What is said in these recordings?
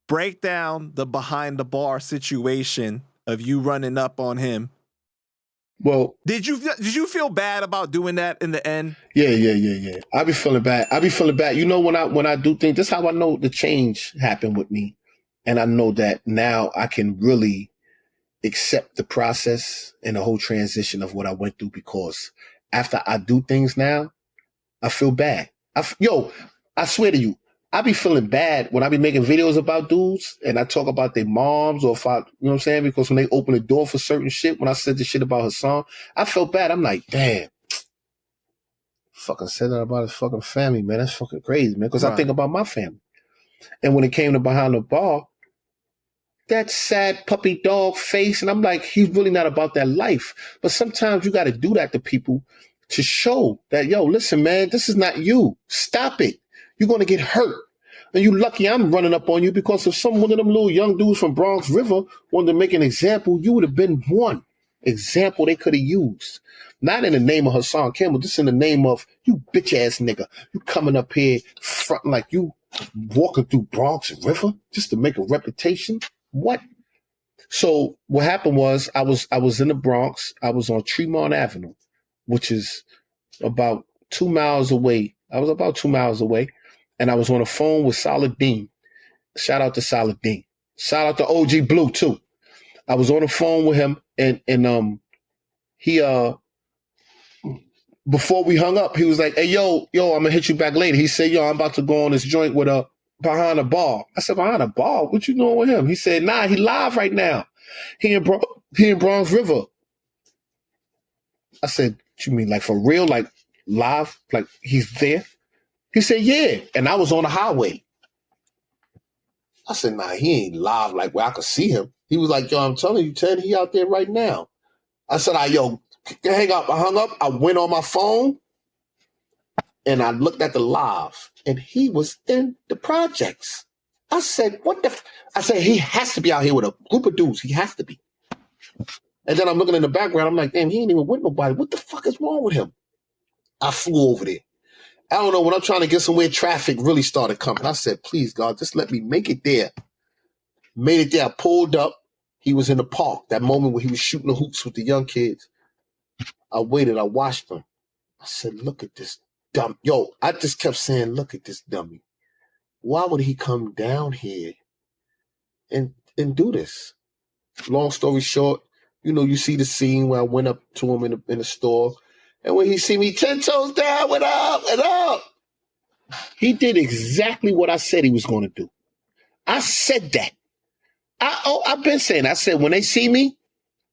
Break down the behind the bar situation of you running up on him. Well, did you feel bad about doing that in the end? Yeah. I be feeling bad. You know, when I do things, that's how I know the change happened with me. And I know that now I can really accept the process and the whole transition of what I went through, because after I do things now, I feel bad. I swear to you, I be feeling bad when I be making videos about dudes and I talk about their moms, or if I, you know what I'm saying? Because when they open the door for certain shit, when I said the shit about Hassan, I felt bad. I'm like, damn, fucking said that about his fucking family, man. That's fucking crazy, man. Because I think about my family. And when it came to behind the bar, that sad puppy dog face, and I'm like, he's really not about that life. But sometimes you got to do that to people to show that, yo, listen, man, this is not you. Stop it. You're going to get hurt. And you lucky I'm running up on you, because if some one of them little young dudes from Bronx River wanted to make an example, you would have been one example they could have used. Not in the name of Hassan Campbell, just in the name of, you bitch ass nigga. You coming up here fronting like you walking through Bronx River just to make a reputation. What? So what happened was I was in the Bronx. I was on Tremont Avenue, which is about 2 miles away. I was about 2 miles away. And I was on the phone with Saladin. Shout out to Saladin. Shout out to OG Blue too. I was on the phone with him, and he before we hung up, he was like, "Hey, yo, I'm gonna hit you back later." He said, "Yo, I'm about to go on this joint with behind a bar." I said, "Behind a bar? What you doing with him?" He said, "Nah, he live right now. He in Bronx River." I said, "What you mean, like for real? Like live? Like he's there?" He said, "Yeah." And I was on the highway. I said, "Nah, he ain't live like where I could see him." He was like, "Yo, I'm telling you, Ted, he out there right now." I said, yo, hang up. I hung up. I went on my phone and I looked at the live, and he was in the projects. I said, what the I said, he has to be out here with a group of dudes. He has to be. And then I'm looking in the background. I'm like, damn, he ain't even with nobody. What the fuck is wrong with him? I flew over there. I don't know, when I'm trying to get somewhere, traffic really started coming. I said, please, God, just let me make it there. Made it there. I pulled up. He was in the park, that moment where he was shooting the hoops with the young kids. I waited. I watched him. I said, look at this dumb. Yo, I just kept saying, look at this dummy. Why would he come down here and do this? Long story short, you know, you see the scene where I went up to him in the store. And when he see me 10 toes down, what up, what up? He did exactly what I said he was going to do. I said that. I've been saying, I said, when they see me,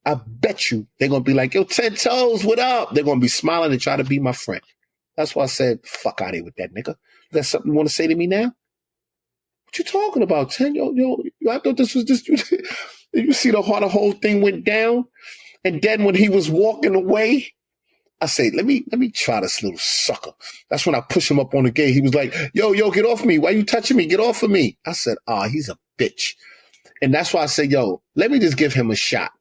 I bet you they're going to be like, yo, 10 toes, what up? They're going to be smiling and try to be my friend. That's why I said, fuck out of here with that nigga. You got something you want to say to me now? What you talking about, 10? Yo, I thought this was just, you see the whole thing went down? And then when he was walking away, I say, let me try this little sucker. That's when I push him up on the gate. He was like, yo, get off me. Why you touching me? Get off of me. I said, he's a bitch. And that's why I said, yo, let me just give him a shot.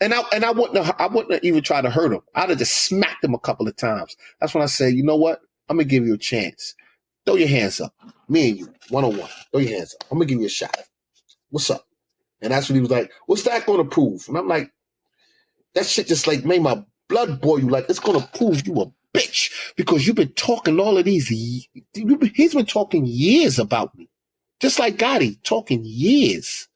And I wouldn't even try to hurt him. I'd have just smacked him a couple of times. That's when I said, you know what? I'm going to give you a chance. Throw your hands up. Me and you, one-on-one. Throw your hands up. I'm going to give you a shot. What's up? And that's when he was like, what's that going to prove? And I'm like, that shit just like made my blood boil. You like, it's going to prove you a bitch, because you've been talking all of these. He's been talking years about me. Just like Gotti, talking years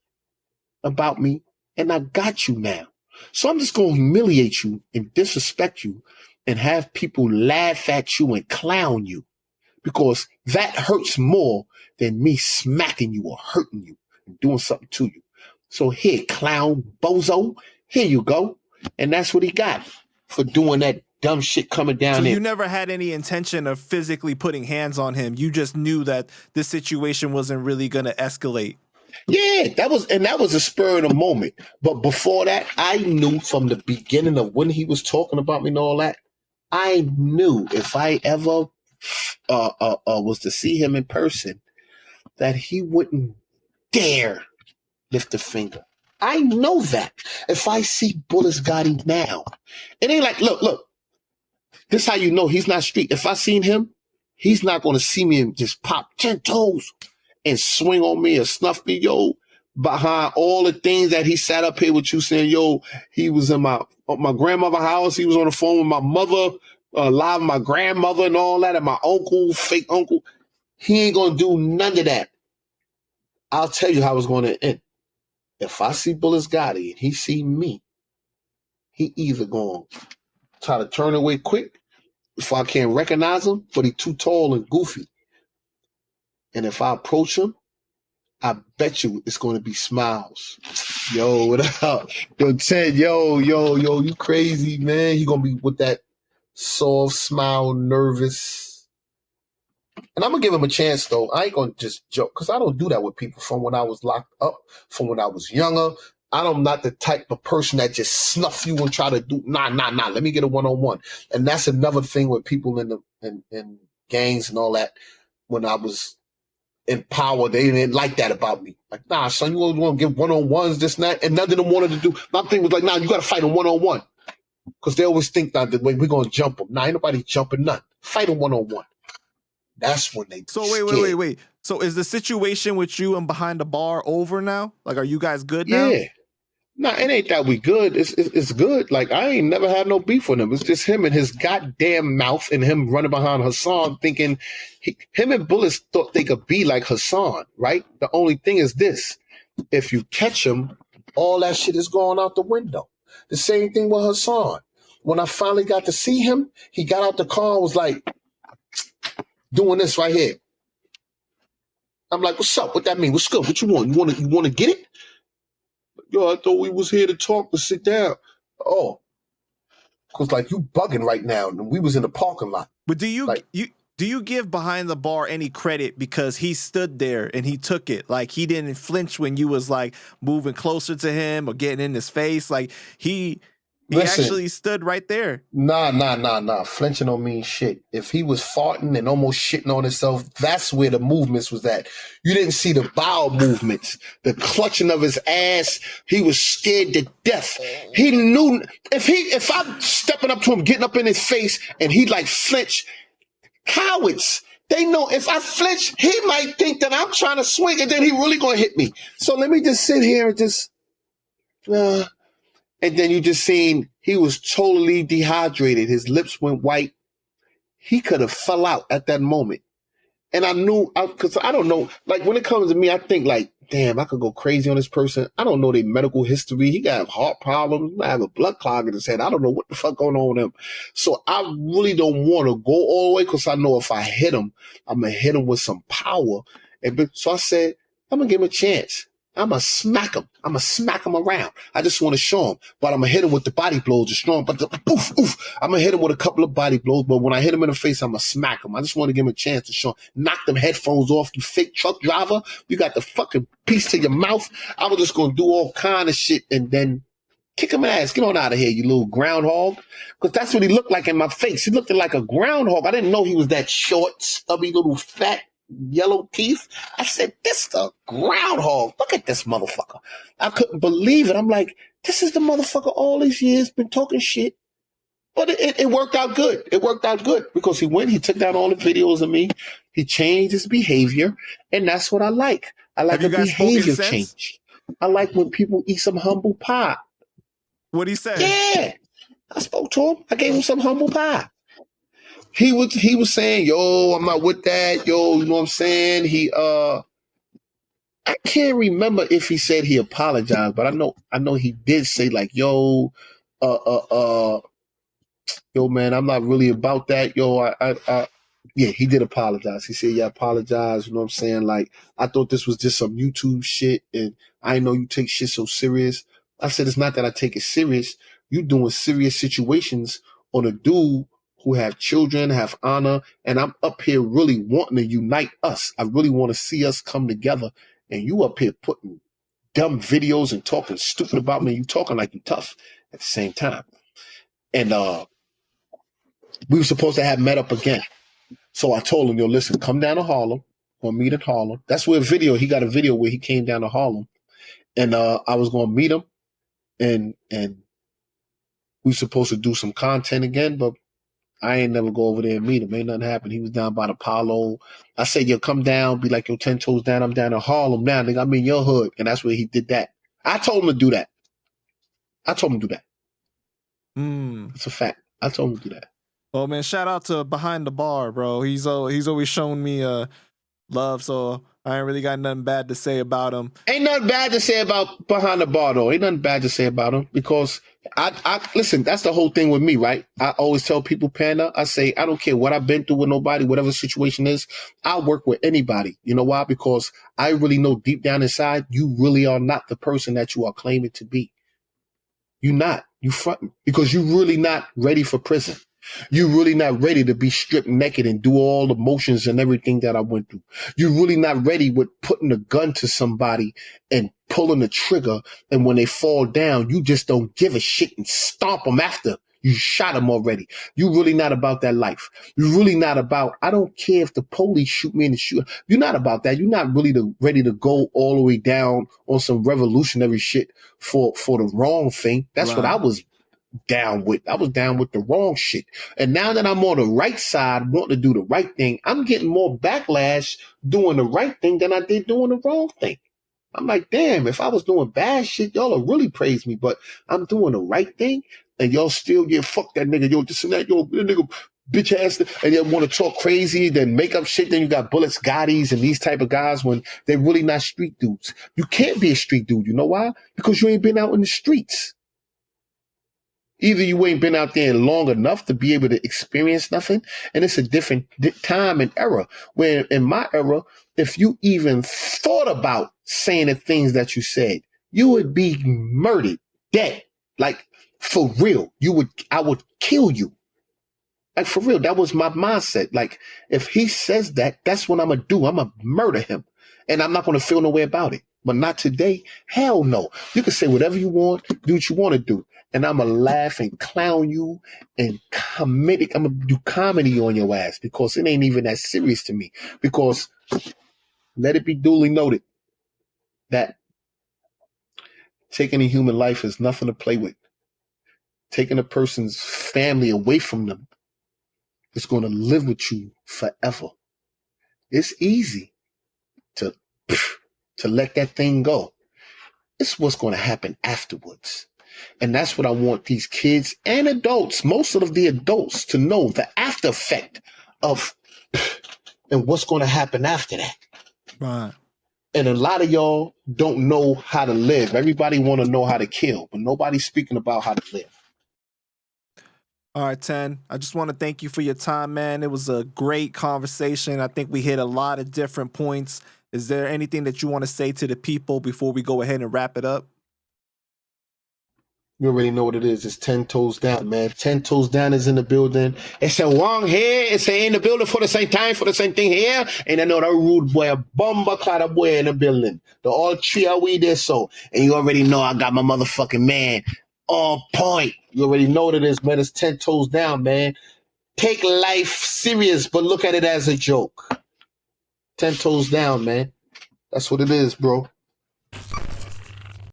about me. And I got you now. So I'm just going to humiliate you and disrespect you and have people laugh at you and clown you, because that hurts more than me smacking you or hurting you and doing something to you. So here, clown bozo, here you go. And that's what he got for doing that dumb shit coming down there. So you never had any intention of physically putting hands on him. You just knew that this situation wasn't really going to escalate. Yeah, that was a spur of the moment. But before that, I knew from the beginning of when he was talking about me and all that, I knew if I ever was to see him in person, that he wouldn't dare lift a finger. I know that. If I see Bulletz Gotti now, it ain't like, look, this how you know he's not street. If I seen him, He's not going to see me and just pop 10 toes and swing on me or snuff me, yo. Behind all the things that he sat up here with you saying, yo, he was in my grandmother's house. He was on the phone with my mother, live with my grandmother and all that, and my uncle, fake uncle. He ain't going to do none of that. I'll tell you how it's going to end. If I see Bulletz Gotti and he see me, he either going to try to turn away quick if I can't recognize him, but he too tall and goofy. And if I approach him, I bet you it's going to be smiles. Yo, what up? Yo, Ted, yo, you crazy, man. He going to be with that soft smile, nervous. And I'm going to give him a chance, though. I ain't going to just joke, because I don't do that with people from when I was locked up, from when I was younger. I'm not the type of person that just snuff you and try to do, nah. Let me get a one-on-one. And that's another thing with people in gangs and all that. When I was in power, they didn't like that about me. Like, nah, son, you always want to give one-on-ones, this and that. And none of them wanted to do. My thing was like, nah, you got to fight him one-on-one. Because they always think that the way we're going to jump them. Nah, ain't nobody jumping none. Fight him one-on-one. That's when they So wait. So is the situation with you and behind the bar over now? Like, are you guys good now? Yeah. Nah, it ain't that we good. It's good. Like, I ain't never had no beef with him. It's just him and his goddamn mouth and him running behind Hassan thinking him and Bulletz thought they could be like Hassan, right? The only thing is this. If you catch him, all that shit is going out the window. The same thing with Hassan. When I finally got to see him, he got out the car and was like doing this right here. I'm like, what's up? What that mean? What's good? What you want? You want to get it? Yo, I thought we was here to talk, to sit down. Oh, because like you bugging right now, and we was in the parking lot. But do you give behind the bar any credit because he stood there and he took it? Like, he didn't flinch when you was like moving closer to him or getting in his face. Like, he actually stood right there. Nah. Flinching don't mean shit. If he was farting and almost shitting on himself, that's where the movements was at. You didn't see the bowel movements, the clutching of his ass. He was scared to death. He knew if I'm stepping up to him, getting up in his face, and he like flinch, cowards. They know if I flinch, he might think that I'm trying to swing, and then he really gonna hit me. So let me just sit here and just. And then you just seen he was totally dehydrated. His lips went white. He could have fell out at that moment. And I knew, because I don't know, like when it comes to me, I think like, damn, I could go crazy on this person. I don't know their medical history. He got heart problems. He might have a blood clog in his head. I don't know what the fuck going on with him. So I really don't want to go all the way because I know if I hit him, I'm going to hit him with some power. So I said, I'm going to give him a chance. I'm going to smack him. I'm going to smack him around. I just want to show him. But I'm going to hit him with the body blows, the strong. But oof. I'm going to hit him with a couple of body blows. But when I hit him in the face, I'm going to smack him. I just want to give him a chance to show him. Knock them headphones off, you fake truck driver. You got the fucking piece to your mouth. I was just going to do all kind of shit and then kick him in the ass. Get on out of here, you little groundhog. Because that's what he looked like in my face. He looked like a groundhog. I didn't know he was that short, stubby, little fat, yellow teeth. I said, this the groundhog. Look at this motherfucker. I couldn't believe it. I'm like, this is the motherfucker all these years been talking shit. But it worked out good. It worked out good because he took down all the videos of me. He changed his behavior. And that's what I like. I like a behavior change. I like when people eat some humble pie. What'd he say? Yeah. I spoke to him. I gave him some humble pie. He was saying, yo, I'm not with that. Yo, you know what I'm saying? I can't remember if he said he apologized, but I know he did say like, yo, man, I'm not really about that. Yo, yeah, he did apologize. He said, yeah, I apologize. You know what I'm saying? Like, I thought this was just some YouTube shit and I know you take shit so serious. I said, it's not that I take it serious. You doing serious situations on a dude who have children, have honor, and I'm up here really wanting to unite us. I really want to see us come together, and you up here putting dumb videos and talking stupid about me. You talking like you tough at the same time. And we were supposed to have met up again. So I told him, yo, listen, come down to Harlem. We'll meet in Harlem. That's where he got a video where he came down to Harlem. And I was going to meet him, and we were supposed to do some content again, but I ain't never go over there and meet him. Ain't nothing happened. He was down by the Apollo. I said, yo, come down. Be like, yo, 10 toes down. I'm down in Harlem now. Nigga, I'm in your hood. And that's where he did that. I told him to do that. It's a fact. I told him to do that. Well, man, shout out to Behind the Bar, bro. He's always shown me love, so I ain't really got nothing bad to say about him. Ain't nothing bad to say about Behind the Bar, though. Ain't nothing bad to say about him because I listen, that's the whole thing with me, right? I always tell people, Panda, I say, I don't care what I've been through with nobody, whatever the situation is, I'll work with anybody. You know why? Because I really know deep down inside, you really are not the person that you are claiming to be. You're not. You fronting because you're really not ready for prison. You're really not ready to be stripped naked and do all the motions and everything that I went through. You're really not ready with putting a gun to somebody and pulling the trigger. And when they fall down, you just don't give a shit and stomp them after you shot them already. You're really not about that life. You're really not about, I don't care if the police shoot me in the shoot. You're not about that. You're not really ready to go all the way down on some revolutionary shit for the wrong thing. That's Right. what I was down with. I was down with the wrong shit. And now that I'm on the right side, wanting to do the right thing, I'm getting more backlash doing the right thing than I did doing the wrong thing. I'm like, damn, if I was doing bad shit, y'all would really praise me, but I'm doing the right thing and y'all still get fuck that nigga, yo, this and that, yo, that nigga, bitch ass, and they want to talk crazy, then make up shit. Then you got Bulletz Gottis and these type of guys when they're really not street dudes. You can't be a street dude. You know why? Because you ain't been out in the streets. Either you ain't been out there long enough to be able to experience nothing, and it's a different time and era. Where in my era, if you even thought about saying the things that you said, you would be murdered, dead. Like, for real. I would kill you. Like, for real. That was my mindset. Like, if he says that, that's what I'm going to do. I'm going to murder him. And I'm not going to feel no way about it. But not today. Hell no. You can say whatever you want, do what you want to do. And I'm going to laugh and clown you and I'm going to do comedy on your ass because it ain't even that serious to me. Because let it be duly noted that taking a human life is nothing to play with. Taking a person's family away from them is going to live with you forever. It's easy to let that thing go. It's what's going to happen afterwards. And that's what I want these kids and adults, most of the adults, to know the after effect of and what's going to happen after that. Right. And a lot of y'all don't know how to live. Everybody want to know how to kill, but nobody's speaking about how to live. All right, 10. I just want to thank you for your time, man. It was a great conversation. I think we hit a lot of different points. Is there anything that you want to say to the people before we go ahead and wrap it up? You already know what it is. It's 10 toes down, man. 10 toes down is in the building. It's a Wong here. It's in the building for the same time, for the same thing here. And another rude boy, a bomba clad boy in the building. The all three are we there, so. And you already know I got my motherfucking man on point. You already know what it is, man. It's 10 toes down, man. Take life serious, but look at it as a joke. 10 toes down, man. That's what it is, bro.